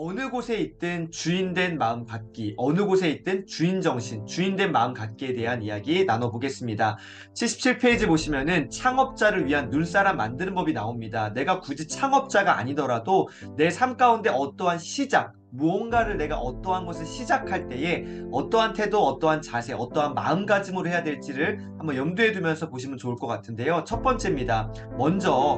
어느 곳에 있든 주인된 마음 갖기, 어느 곳에 있든 주인 정신, 주인된 마음 갖기에 대한 이야기 나눠보겠습니다. 77페이지 보시면은 창업자를 위한 눈사람 만드는 법이 나옵니다. 내가 굳이 창업자가 아니더라도 내 삶 가운데 어떠한 시작, 무언가를 내가 어떠한 것을 시작할 때에 어떠한 태도, 어떠한 자세, 어떠한 마음가짐으로 해야 될지를 한번 염두에 두면서 보시면 좋을 것 같은데요. 첫 번째입니다.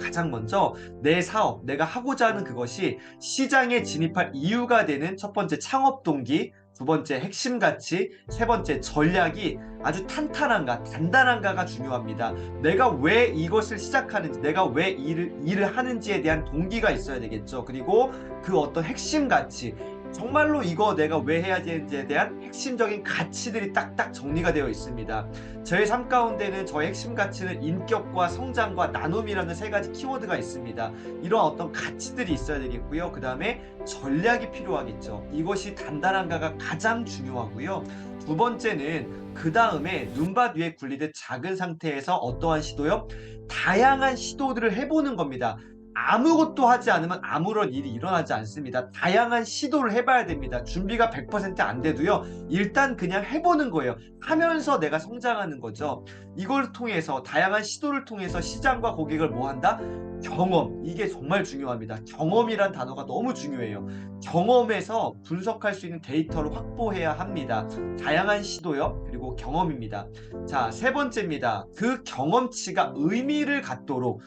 가장 먼저 내 사업, 내가 하고자 하는 그것이 시장에 진입할 이유가 되는 첫 번째 창업 동기, 두 번째 핵심 가치, 세 번째 전략이 아주 탄탄한가, 단단한가가 중요합니다. 내가 왜 이것을 시작하는지, 내가 왜 일을 하는지에 대한 동기가 있어야 되겠죠. 그리고 그 어떤 핵심 가치, 정말로 이거 내가 왜 해야 되는지에 대한 핵심적인 가치들이 딱딱 정리가 되어 있습니다. 저의 삶 가운데는 저의 핵심 가치는 인격과 성장과 나눔이라는 세 가지 키워드가 있습니다. 이런 어떤 가치들이 있어야 되겠고요. 그 다음에 전략이 필요하겠죠. 이것이 단단한가가 가장 중요하고요. 두 번째는 그 다음에 눈밭 위에 굴리듯 작은 상태에서 어떠한 시도요? 다양한 시도들을 해보는 겁니다. 아무것도 하지 않으면 아무런 일이 일어나지 않습니다. 다양한 시도를 해봐야 됩니다. 준비가 100%안 돼도요. 일단 그냥 해보는 거예요. 하면서 내가 성장하는 거죠. 이걸 통해서 다양한 시도를 통해서 시장과 고객을 뭐 한다? 경험. 이게 정말 중요합니다. 경험이란 단어가 너무 중요해요. 경험에서 분석할 수 있는 데이터를 확보해야 합니다. 다양한 시도요. 그리고 경험입니다. 자, 세 번째입니다. 그 경험치가 의미를 갖도록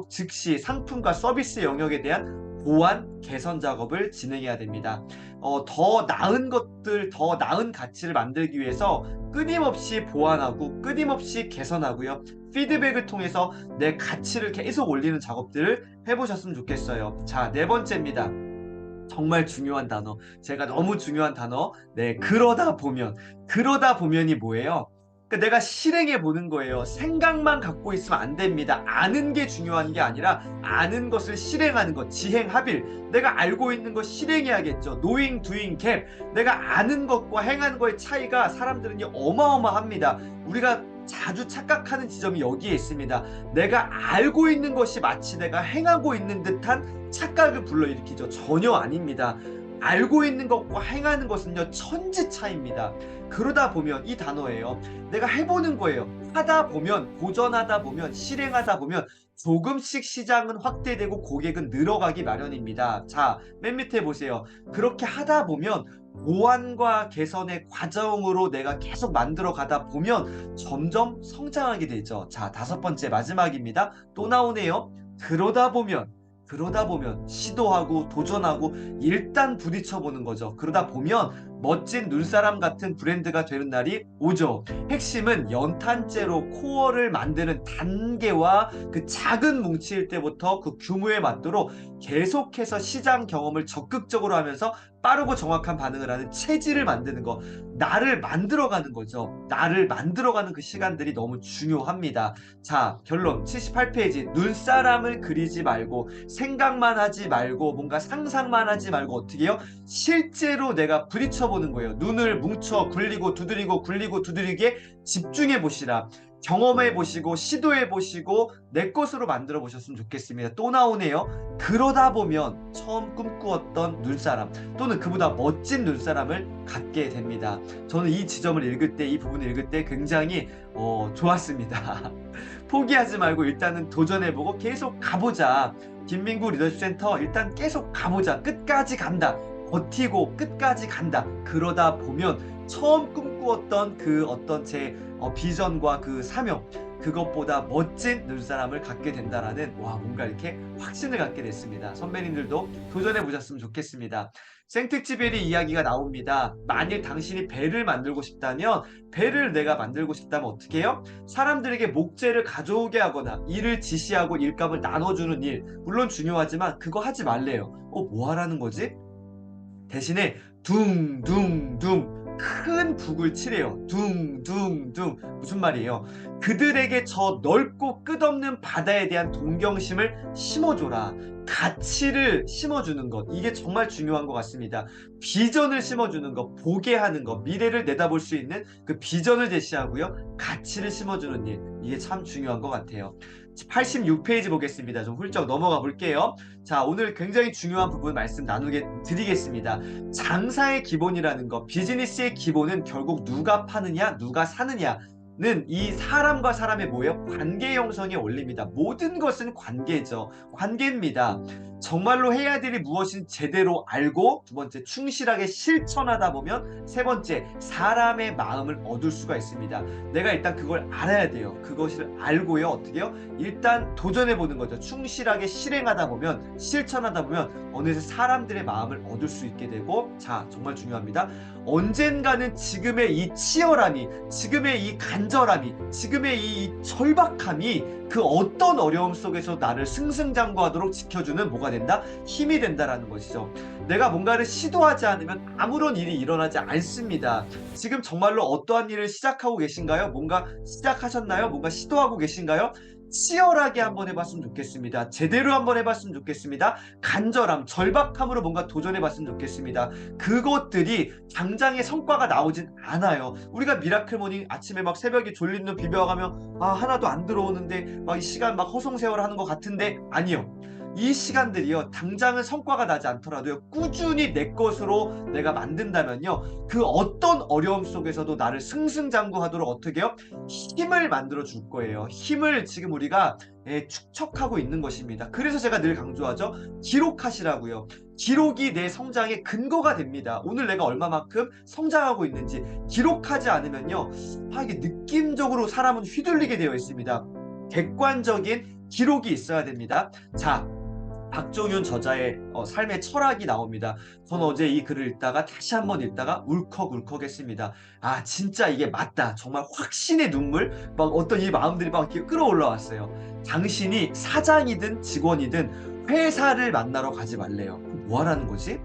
즉시 상품과 서비스 영역에 대한 보완, 개선 작업을 진행해야 됩니다. 더 나은 것들, 더 나은 가치를 만들기 위해서 끊임없이 보완하고 끊임없이 개선하고요. 피드백을 통해서 내 가치를 계속 올리는 작업들을 해보셨으면 좋겠어요. 자, 네 번째입니다. 정말 중요한 단어. 제가 너무 중요한 단어. 네, 그러다 보면이 뭐예요? 그러니까 내가 실행해 보는 거예요. 생각만 갖고 있으면 안 됩니다. 아는 게 중요한 게 아니라 아는 것을 실행하는 것, 지행합일. 내가 알고 있는 거 실행해야겠죠. knowing, doing gap. 내가 아는 것과 행하는 거의 차이가 사람들은 어마어마합니다. 우리가 자주 착각하는 지점이 여기에 있습니다. 내가 알고 있는 것이 마치 내가 행하고 있는 듯한 착각을 불러일으키죠. 전혀 아닙니다. 알고 있는 것과 행하는 것은요, 천지 차이입니다. 그러다 보면 이 단어예요. 내가 해보는 거예요. 하다 보면, 도전하다 보면, 실행하다 보면 조금씩 시장은 확대되고 고객은 늘어가기 마련입니다. 자, 맨 밑에 보세요. 그렇게 하다 보면 보완과 개선의 과정으로 내가 계속 만들어 가다 보면 점점 성장하게 되죠. 자, 다섯 번째 마지막입니다. 또 나오네요. 그러다 보면 시도하고 도전하고 일단 부딪혀 보는 거죠. 그러다 보면 멋진 눈사람 같은 브랜드가 되는 날이 오죠. 핵심은 연탄재로 코어를 만드는 단계와 그 작은 뭉치일 때부터 그 규모에 맞도록 계속해서 시장 경험을 적극적으로 하면서 빠르고 정확한 반응을 하는 체질을 만드는 거, 나를 만들어가는 거죠. 나를 만들어가는 그 시간들이 너무 중요합니다. 자, 결론 78페이지. 눈사람을 그리지 말고 생각만 하지 말고 뭔가 상상만 하지 말고 어떻게 해요? 실제로 내가 부딪혀 보는 거예요. 눈을 뭉쳐 굴리고 두드리고 굴리고 두드리게 집중해 보시라. 경험해 보시고 시도해 보시고 내 것으로 만들어 보셨으면 좋겠습니다. 또 나오네요. 그러다 보면 처음 꿈꾸었던 눈사람 또는 그보다 멋진 눈사람을 갖게 됩니다. 저는 이 지점을 읽을 때, 이 부분을 읽을 때 굉장히 좋았습니다. 포기하지 말고 일단은 도전해보고 계속 가보자. 김민구 리더십 센터 일단 계속 가보자. 끝까지 간다. 버티고 끝까지 간다. 그러다 보면 처음 꿈꾸었던 그 어떤 제 비전과 그 사명, 그것보다 멋진 눈사람을 갖게 된다라는 뭔가 이렇게 확신을 갖게 됐습니다. 선배님들도 도전해 보셨으면 좋겠습니다. 생특지베리 이야기가 나옵니다. 만일 당신이 배를 만들고 싶다면, 배를 내가 만들고 싶다면 어떻게 해요? 사람들에게 목재를 가져오게 하거나 일을 지시하고 일감을 나눠주는 일, 물론 중요하지만 그거 하지 말래요. 뭐 하라는 거지? 대신에 둥둥둥 큰 북을 치래요. 둥둥둥. 무슨 말이에요? 그들에게 저 넓고 끝없는 바다에 대한 동경심을 심어줘라. 가치를 심어주는 것. 이게 정말 중요한 것 같습니다. 비전을 심어주는 것, 보게 하는 것, 미래를 내다볼 수 있는 그 비전을 제시하고요. 가치를 심어주는 일. 이게 참 중요한 것 같아요. 86페이지 보겠습니다. 좀 훌쩍 넘어가 볼게요. 자, 오늘 굉장히 중요한 부분 말씀 드리겠습니다. 장사의 기본이라는 것, 비즈니스의 기본은 결국 누가 파느냐, 누가 사느냐는 이 사람과 사람의 뭐예요? 관계 형성에 올립니다. 모든 것은 관계죠. 관계입니다. 정말로 해야 될 일이 무엇인지 제대로 알고, 두 번째 충실하게 실천하다 보면, 세 번째 사람의 마음을 얻을 수가 있습니다. 내가 일단 그걸 알아야 돼요. 그것을 알고요. 어떻게요? 일단 도전해 보는 거죠. 충실하게 실행하다 보면, 실천하다 보면 어느새 사람들의 마음을 얻을 수 있게 되고, 자, 정말 중요합니다. 언젠가는 지금의 이 치열함이, 지금의 이 간절함이, 지금의 이 절박함이 그 어떤 어려움 속에서 나를 승승장구하도록 지켜주는 뭐가 된다? 힘이 된다라는 것이죠. 내가 뭔가를 시도하지 않으면 아무런 일이 일어나지 않습니다. 지금 정말로 어떠한 일을 시작하고 계신가요? 뭔가 시작하셨나요? 뭔가 시도하고 계신가요? 치열하게 한번 해봤으면 좋겠습니다. 제대로 한번 해봤으면 좋겠습니다. 간절함, 절박함으로 뭔가 도전해봤으면 좋겠습니다. 그것들이 당장의 성과가 나오진 않아요. 우리가 미라클 모닝 아침에 막 새벽에 졸린 눈 비벼가며 하나도 안 들어오는데 막 이 시간 막 허송세월 하는 것 같은데, 아니요. 이 시간들이요, 당장은 성과가 나지 않더라도요, 꾸준히 내 것으로 내가 만든다면요, 그 어떤 어려움 속에서도 나를 승승장구하도록 어떻게 해요? 힘을 만들어 줄 거예요. 힘을 지금 우리가 축적하고 있는 것입니다. 그래서 제가 늘 강조하죠. 기록하시라고요. 기록이 내 성장의 근거가 됩니다. 오늘 내가 얼마만큼 성장하고 있는지 기록하지 않으면요, 이게 느낌적으로 사람은 휘둘리게 되어 있습니다. 객관적인 기록이 있어야 됩니다. 자, 박종윤 저자의 삶의 철학이 나옵니다. 저는 어제 이 글을 읽다가 다시 한번 읽다가 울컥울컥했습니다. 아, 진짜 이게 맞다. 정말 확신의 눈물, 막 어떤 이 마음들이 막 이렇게 끌어올라왔어요. 당신이 사장이든 직원이든 회사를 만나러 가지 말래요. 뭐 하라는 거지?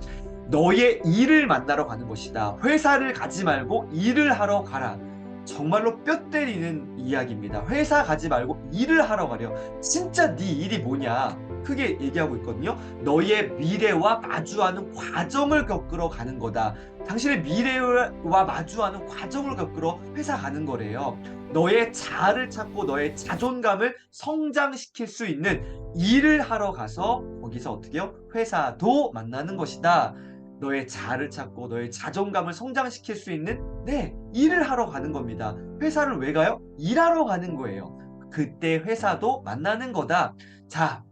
너의 일을 만나러 가는 것이다. 회사를 가지 말고 일을 하러 가라. 정말로 뼈 때리는 이야기입니다. 회사 가지 말고 일을 하러 가려. 진짜 네 일이 뭐냐? 크게 얘기하고 있거든요. 너의 미래와 마주하는 과정을 겪으러 가는 거다. 당신의 미래와 마주하는 과정을 겪으러 회사 가는 거래요. 너의 자아를 찾고 너의 자존감을 성장시킬 수 있는 일을 하러 가서 거기서 어떻게 해요? 회사도 만나는 것이다. 너의 자아를 찾고 너의 자존감을 성장시킬 수 있는 일을 하러 가는 겁니다. 회사를 왜 가요? 일하러 가는 거예요. 그때 회사도 만나는 거다. 자,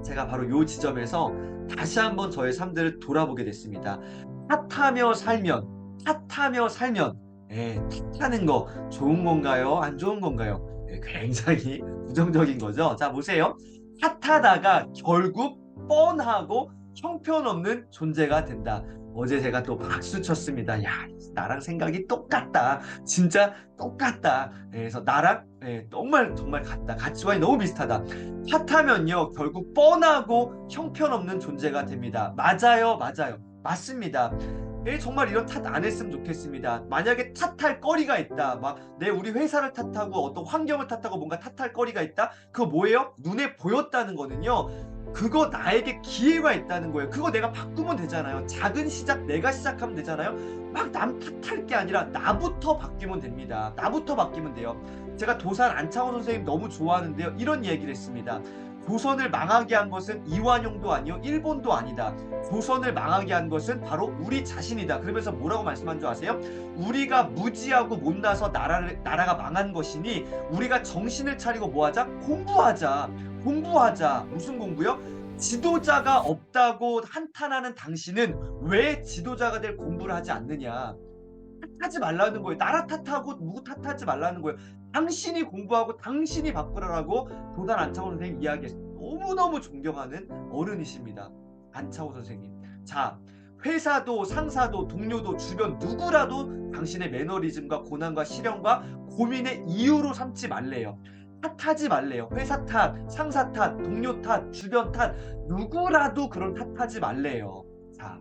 제가 바로 요 지점에서 다시 한번 저의 삶들을 돌아보게 됐습니다. 탓하며 살면, 탓하는 거 좋은 건가요? 안 좋은 건가요? 굉장히 부정적인 거죠. 자, 보세요. 탓하다가 결국 뻔하고 형편없는 존재가 된다. 어제 제가 또 박수 쳤습니다. 야, 나랑 생각이 똑같다. 진짜 똑같다. 그래서 나랑 정말 같다. 가치관이 너무 비슷하다. 탓하면요, 결국 뻔하고 형편없는 존재가 됩니다. 맞아요, 맞아요. 맞습니다. 정말 이런 탓 안 했으면 좋겠습니다. 만약에 탓할 거리가 있다. 우리 회사를 탓하고 어떤 환경을 탓하고 뭔가 탓할 거리가 있다. 그거 뭐예요? 눈에 보였다는 거는요. 그거 나에게 기회가 있다는 거예요. 그거 내가 바꾸면 되잖아요. 작은 시작 내가 시작하면 되잖아요. 막 남 탓할 게 아니라 나부터 바뀌면 됩니다. 나부터 바뀌면 돼요. 제가 도산 안창호 선생님 너무 좋아하는데요. 이런 얘기를 했습니다. 조선을 망하게 한 것은 이완용도 아니요 일본도 아니다. 조선을 망하게 한 것은 바로 우리 자신이다. 그러면서 뭐라고 말씀한 줄 아세요? 우리가 무지하고 못나서 나라가 망한 것이니 우리가 정신을 차리고 뭐하자? 공부하자. 무슨 공부요? 지도자가 없다고 한탄하는 당신은 왜 지도자가 될 공부를 하지 않느냐? 탓하지 말라는 거예요. 나라 탓하고 누구 탓하지 말라는 거예요. 당신이 공부하고 당신이 바꾸라라고 도단 안창호 선생님 이야기했어요. 너무너무 존경하는 어른이십니다. 안창호 선생님. 자, 회사도 상사도 동료도 주변 누구라도 당신의 매너리즘과 고난과 시련과 고민의 이유로 삼지 말래요. 탓하지 말래요. 회사 탓, 상사 탓, 동료 탓, 주변 탓, 누구라도 그런 탓하지 말래요. 자,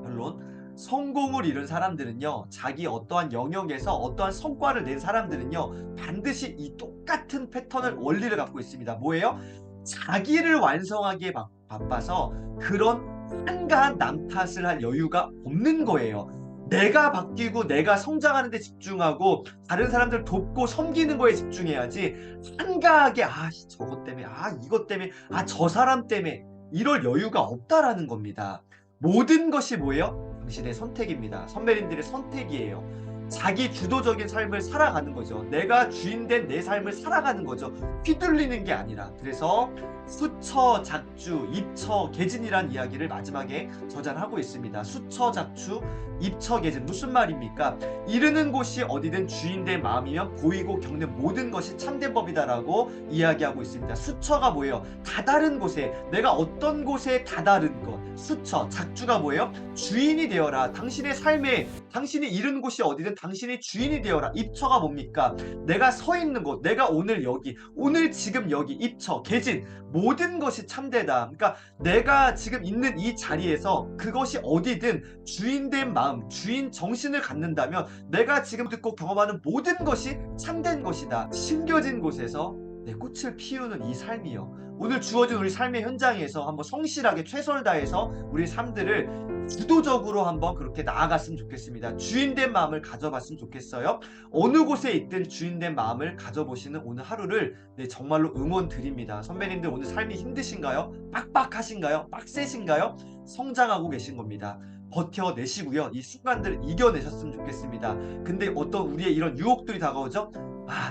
결론. 성공을 이룬 사람들은요, 자기 어떠한 영역에서 어떠한 성과를 낸 사람들은요, 반드시 이 똑같은 패턴을 원리를 갖고 있습니다. 뭐예요? 자기를 완성하기에 바빠서 그런 한가한 남 탓을 할 여유가 없는 거예요. 내가 바뀌고 내가 성장하는 데 집중하고 다른 사람들 돕고 섬기는 거에 집중해야지 한가하게 저것 때문에 이것 때문에 저 사람 때문에 이럴 여유가 없다라는 겁니다. 모든 것이 뭐예요? 당신의 선택입니다. 선배님들의 선택이에요. 자기 주도적인 삶을 살아가는 거죠. 내가 주인된 내 삶을 살아가는 거죠. 휘둘리는 게 아니라. 그래서 수처, 작주, 입처, 계진이란 이야기를 마지막에 저자하고 있습니다. 수처, 작주, 입처, 계진. 무슨 말입니까? 이르는 곳이 어디든 주인된 마음이면 보이고 겪는 모든 것이 참된 법이다라고 이야기하고 있습니다. 수처가 뭐예요? 다다른 곳에, 내가 어떤 곳에 다다른 것. 수처, 작주가 뭐예요? 주인이 되어라. 당신의 삶에, 당신이 이른 곳이 어디든 당신이 주인이 되어라. 입처가 뭡니까? 내가 서 있는 곳, 내가 오늘 여기, 오늘 지금 여기. 입처, 계진. 모든 것이 참되다. 그러니까 내가 지금 있는 이 자리에서 그것이 어디든 주인된 마음, 주인 정신을 갖는다면 내가 지금 듣고 경험하는 모든 것이 참된 것이다. 심겨진 곳에서 내 꽃을 피우는 이 삶이요. 오늘 주어진 우리 삶의 현장에서 한번 성실하게 최선을 다해서 우리 삶들을 주도적으로 한번 그렇게 나아갔으면 좋겠습니다. 주인된 마음을 가져봤으면 좋겠어요. 어느 곳에 있든 주인된 마음을 가져보시는 오늘 하루를 정말로 응원 드립니다. 선배님들 오늘 삶이 힘드신가요? 빡빡하신가요? 빡세신가요? 성장하고 계신 겁니다. 버텨내시고요. 이 순간들을 이겨내셨으면 좋겠습니다. 근데 어떤 우리의 이런 유혹들이 다가오죠?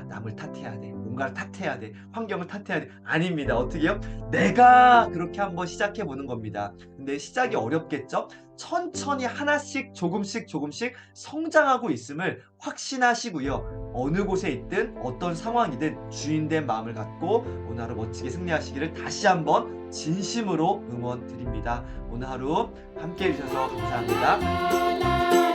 남을 탓해야 돼. 뭔가를 탓해야 돼. 환경을 탓해야 돼. 아닙니다. 어떻게요? 내가 그렇게 한번 시작해 보는 겁니다. 근데 시작이 어렵겠죠? 천천히 하나씩 조금씩 성장하고 있음을 확신하시고요. 어느 곳에 있든 어떤 상황이든 주인된 마음을 갖고 오늘 하루 멋지게 승리하시기를 다시 한번 진심으로 응원 드립니다. 오늘 하루 함께 해주셔서 감사합니다.